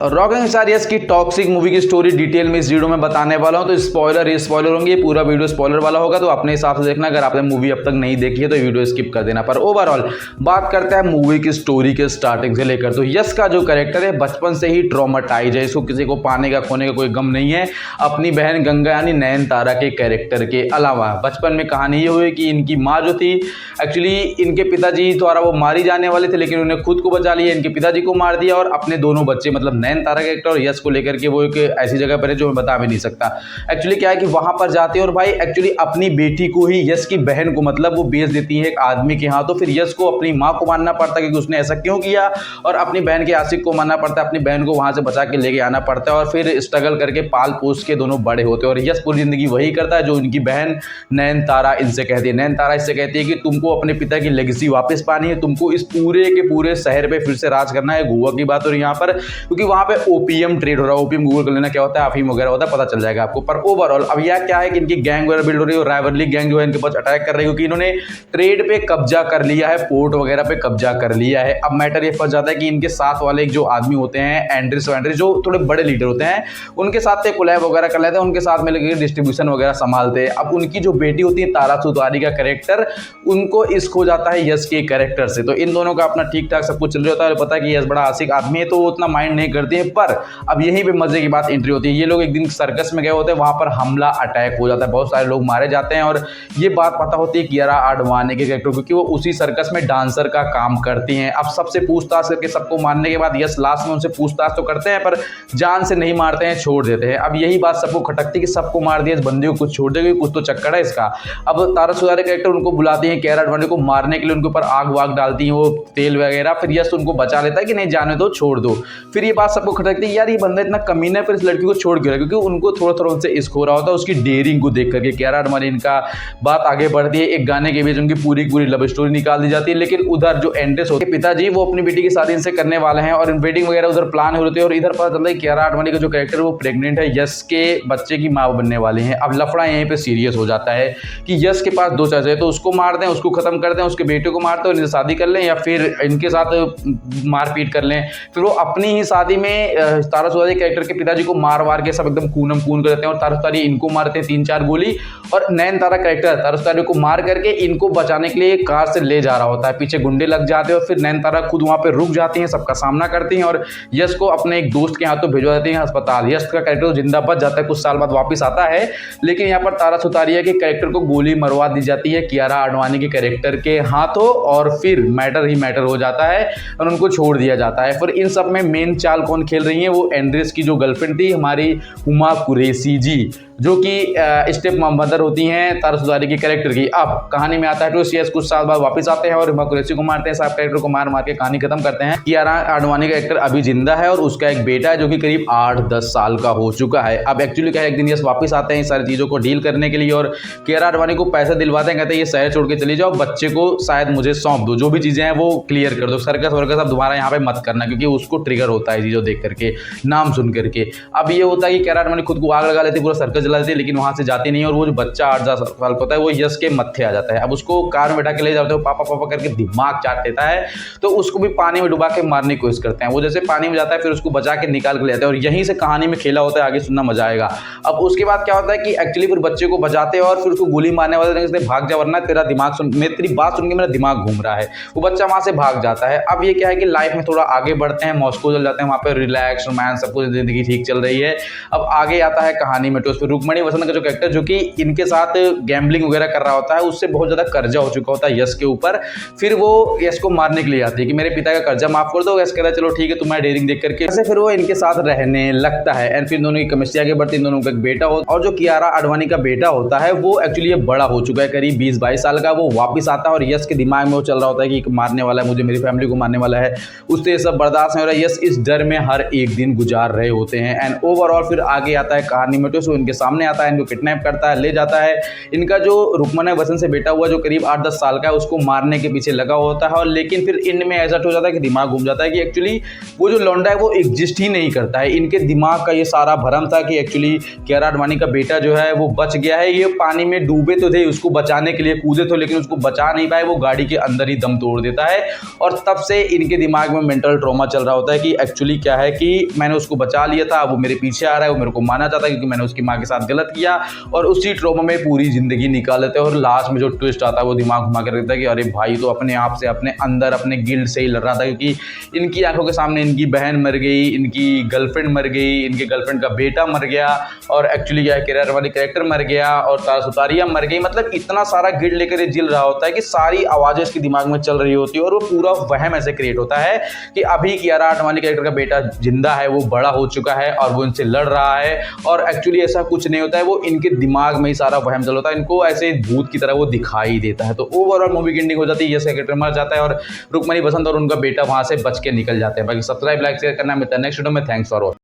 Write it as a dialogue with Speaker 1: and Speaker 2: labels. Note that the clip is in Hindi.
Speaker 1: रॉकिंग स्टार यस की टॉक्सिक मूवी की स्टोरी डिटेल में इस वीडियो में बताने वाला हूं। तो स्पॉइलर होंगे, पूरा वीडियो स्पॉइलर वाला होगा, तो अपने हिसाब से देखना। अगर आपने मूवी अब तक नहीं देखी है तो वीडियो स्किप कर देना। पर ओवरऑल बात करते हैं मूवी की स्टोरी के स्टार्टिंग से लेकर। तो यस का जो कैरेक्टर है बचपन से ही ट्रॉमेटाइज है, इसको किसी को पाने का खोने का कोई गम नहीं है। अपनी बहन गंगा यानी नयनतारा के कैरेक्टर के अलावा बचपन में कहानी ये हुई कि इनकी माँ जो थी, एक्चुअली इनके पिताजी द्वारा वो मारी जाने वाले थे, लेकिन उन्हें खुद को बचा लिया, इनके पिताजी को मार दिया और अपने दोनों बच्चे मतलब नयनतारा के और यश को लेकर के वो एक ऐसी जगह पर है जो मैं बता भी नहीं सकता। एक्चुअली क्या है कि वहां पर जाते हैं और भाई एक्चुअली अपनी बेटी को ही, यश की बहन को मतलब वो बेच देती है एक आदमी के हाथ। तो फिर यश को अपनी माँ को मानना पड़ता है कि उसने ऐसा क्यों किया, और अपनी बहन के आशिक को मानना पड़ता है, अपनी बहन को वहां से बचा के लेके आना पड़ता है और फिर स्ट्रगल करके पाल पोस के दोनों बड़े होते हैं। और यश पूरी जिंदगी वही करता है जो उनकी बहन नयनतारा इनसे कहती है। नयनतारा इससे कहती है कि तुमको अपने पिता की लेगेसी वापस पानी है, तुमको इस पूरे के पूरे शहर पे फिर से राज करना है। गोवा की बात हो रही है यहाँ पर, क्योंकि वहां पे ओपीएम ट्रेड हो रहा है। ओपीएम गूगल कर लेना क्या होता है, अफीम वगैरह होता है, पता चल जाएगा आपको। पर ओवरऑल अब यह क्या है कि इनकी गैंग वगैरह बिल्ड हो रही है और राइवलरी गैंग जो है इनके पास अटैक कर रही है, क्योंकि इन्होंने ट्रेड पे कब्जा कर लिया है, पोर्ट वगैरह पे कब्जा कर लिया है। अब मैटर ये फंस जाता है कि इनके साथ वाले एक जो आदमी होते हैं एंड्रिस जो थोड़े बड़े लीडर होते हैं, उनके साथ कोलैब वगैरह कर लेते हैं, उनके साथ मिलकर डिस्ट्रीब्यूशन वगैरह संभालते हैं। अब उनकी जो बेटी होती है तारा सुतारी का कैरेक्टर, उनको इश्क हो जाता है यश के कैरेक्टर से। तो इन दोनों का अपना ठीक ठाक सब कुछ चल रहा होता है। पता है कि यश बड़ा आशिक आदमी है तो वो उतना माइंड नहीं करती है। पर अब यहीं पे मजे की बात एंट्री होती है। ये लोग एक दिन सर्कस में गए होते हैं, वहां पर हमला अटैक हो जाता है, बहुत सारे लोग मारे जाते हैं। और ये बात पता होती है कियारा आडवाणी के कैरेक्टर, क्योंकि वो उसी सर्कस में डांसर का काम करती हैं। अब सबसे पूछताछ करके सबको मारने के बाद यश लास्ट में उनसे पूछताछ तो करते हैं पर जान से नहीं मारते हैं, छोड़ देते हैं। अब यही बात सबको खटकती है कि सबको मार दिया, इस बंदे को कुछ छोड़ देगी, कुछ तो चक्कर है इसका। अब तारा सुतारी कैरेक्टर उनको बुलाती है कियारा आडवाणी को मारने के लिए, उनके ऊपर आग वाग डालती है वो तेल वगैरह। फिर यश उनको बचा लेता है कि नहीं जाने दो, छोड़ दो। फिर ये बात सबको खटकती है, यार ये बंदा इतना कमीना है, फिर इस लड़की को छोड़ क्यों रहा है, क्योंकि उनको थोड़ा थोड़ा उनसे इश्क हो रहा होता है उसकी डेयरिंग को देख करके। कियारा आडवाणी इनका बात आगे बढ़ती है, एक गाने के बीच उनकी पूरी पूरी लव स्टोरी निकाल दी जाती है। लेकिन उधर जो एंड्रेस होते हैं पिताजी, वो अपनी बेटी की शादी इनसे करने वाले हैं और वेडिंग वगैरह उधर प्लान हो रही है। और इधर पता चलता है कियारा आडवाणी का जो कैरेक्टर वो प्रेग्नेंट है, यश के बच्चे की माँ बनने वाली है। अब लफड़ा यहीं पे सीरियस हो जाता है कि यश के पास दो चॉइस है, तो उसको मार दें, उसको खत्म कर दें, उसके बेटे को मार दें और इनसे शादी कर लें, या फिर इनके साथ मारपीट कर लें। फिर वो अपनी ही शादी में तारा सुतारी कैरेक्टर के पिताजी को मार वार के सब एकदम खूनम खून कर देते हैं और तारा सुतारी इनको मारते हैं 3-4 गोली। और नयनतारा कैरेक्टर तारा सुतारी को मार करके इनको बचाने के लिए कार से ले जा रहा होता है, पीछे गुंडे लग जाते हैं और फिर नयनतारा खुद वहां पे रुक जाती हैं, सबका सामना करती हैं और यश को अपने एक दोस्त के हाथों भिजवा देती हैं अस्पताल। यश का कैरेक्टर जिंदा बच जाता है, कुछ साल बाद वापस आता है, लेकिन यहाँ पर तारा सुतारिया के कैरेक्टर को गोली मरवा दी जाती है कियारा आडवाणी के कैरेक्टर के हाथों, और फिर मैटर ही मैटर हो जाता है और उनको छोड़ दिया जाता है। फिर इन सब में मेन चाल कौन खेल रही है, वो एंड्रेस की जो गर्लफ्रेंड थी हमारी हुमा कुरैशी जी, जो कि स्टेप मदर होती हैं तारा सुतारी की कैरेक्टर की। अब कहानी में आता है तो यश कुछ साल बाद वापस आते हैं और हुमा कुरैशी को मारते हैं, सब कैरेक्टर को मार मार के कहानी खत्म करते हैं। कियारा आडवाणी का कैरेक्टर अभी जिंदा है और उसका एक बेटा है जो कि करीब 8-10 साल का हो चुका है। अब एक्चुअली क्या है, एक दिन यश वापस आते हैं सारी चीजों को डील करने के लिए और कियारा आडवाणी को पैसे दिलवाते हैं, कहते हैं ये शहर छोड़ के चली जाओ, बच्चे को शायद मुझे सौंप दो, जो भी चीजें हैं वो क्लियर कर दो, सर्कस वर्कस अब दोबारा यहाँ पे मत करना, क्योंकि उसको ट्रिगर होता है चीजों देख करके, नाम सुन करके। अब ये होता है कि कियारा आडवाणी खुद को आग लगा लेती, पूरा सर्कस जला देती है, लेकिन वहां से जाती नहीं। और वो जो बच्चा 8-10 साल का होता है वो यश के मत्थे आ जाता है। अब उसको कार में बैठा के ले जाते हो, पापा पापा करके दिमाग चाट देता है, तो उसको भी पानी में डुबा के मारने की कोशिश करते हैं। वो जैसे पानी में जाता है फिर उसको बचा के निकाल के ले जाते हैं और यहीं से कहानी में खेला होता है, आगे सुनना मजा आएगा। अब उसके बाद क्या होता है कि एक्चुअली फिर बच्चे को बचाते हैं और फिर उसको गोली मारने वाले थे, भाग जा वरना तेरा दिमाग तेरी बात सुन के मेरा दिमाग घूम रहा है। वो बच्चा वहां से भाग जाता है। अब ये क्या है कि लाइफ में थोड़ा आगे बढ़ते हैं, मॉस्को चल जाते हैं, वहां पे रिलैक्स रोमांस सब कुछ, जिंदगी ठीक चल रही है। अब आगे आता है कहानी में तो उसमें रुक्मणी वसंत का जो कैरेक्टर जो कि इनके साथ गैम्बलिंग वगैरह कर रहा होता है, उससे बहुत ज्यादा कर्जा हो चुका होता है यश के ऊपर। फिर वो यश को मारने के लिए आती है कि मेरे पिता का कर्जा माफ कर दो। यश कहता है चलो ठीक है, तुम्हारा डेयरिंग देख करके ऐसे फिर वो इनके साथ रहने लगता है। एंड फिर दोनों की केमिस्ट्री आगे बढ़ती है, दोनों का एक बेटा होता है और जो कियारा आडवाणी का बेटा होता है वो एक्चुअली बड़ा हो चुका है, करीब 20-22 साल का। वो वापस आता है और यश के दिमाग में वो चल रहा होता है कि मारने वाला है मुझे, मेरी फैमिली को मारने वाला है, उससे ये सब बर्दाश्त नहीं हो रहा है। यश इस डर में हर एक दिन गुजार रहे होते हैं। एंड ओवरऑल फिर आगे आता है कहानी में तो इनके सामने आता है, इनको किडनैप करता है, ले जाता है। इनका जो रुक्मणी वसंत से बेटा हुआ जो करीब 8-10 साल का है, उसको मारने के पीछे लगा होता है। और लेकिन फिर इनमें ऐसा हो जाता है कि दिमाग घूम जाता है कि एक्चुअली वो जो लौंडा है वो एग्जिस्ट ही नहीं करता है। इनके दिमाग का ये सारा भ्रम था कि एक्चुअली कियारा आडवाणी का बेटा जो है वो बच गया है। ये पानी में डूबे तो थे, उसको बचाने के लिए कूदे थे, लेकिन उसको बचा नहीं पाए, वो गाड़ी के अंदर ही दम तोड़ देता है। और तब से इनके दिमाग में मेंटल ट्रॉमा चल रहा होता है कि एक्चुअली क्या क्या है कि मैंने उसको बचा लिया था, वो मेरे पीछे आ रहा है, वो मेरे को मारना चाहता है क्योंकि मैंने उसकी माँ के साथ गलत किया, और उसी ट्रॉमा में पूरी ज़िंदगी निकाल लेते हैं। और लास्ट में जो ट्विस्ट आता है वो दिमाग घुमा कर रखता है कि अरे भाई तो अपने आप से, अपने अंदर, अपने गिल्ड से ही लड़ रहा था, क्योंकि इनकी आंखों के सामने इनकी बहन मर गई, इनकी गर्लफ्रेंड मर गई, इनके गर्लफ्रेंड का बेटा मर गया, और एक्चुअली क्या है किरदार वाली कैरेक्टर मर गया, और तारा सुतारिया मर गई। मतलब इतना सारा गिल्ड लेकर ये जिल रहा होता है कि सारी आवाज़ें इसके दिमाग में चल रही होती है, और वो पूरा वहम ऐसे क्रिएट होता है कि अभी कियारा आडवाणी कैरेक्टर का बेटा जिंदा है, वो बड़ा हो चुका है और वो इनसे लड़ रहा है, और एक्चुअली ऐसा कुछ नहीं होता है, वो इनके दिमाग में ही सारा वहम चल होता है, इनको ऐसे भूत की तरह वो दिखाई देता है। तो ओवरऑल मूवी की एंडिंग हो जाती है, यस कैरेक्टर मर जाता है और रुक्मणी बसंत और उनका बेटा वहां से बच के निकल जाते हैं। बाकी सब्सक्राइब, लाइक, शेयर करना मिलता है नेक्स्ट वीडियो में। Thanks for watching.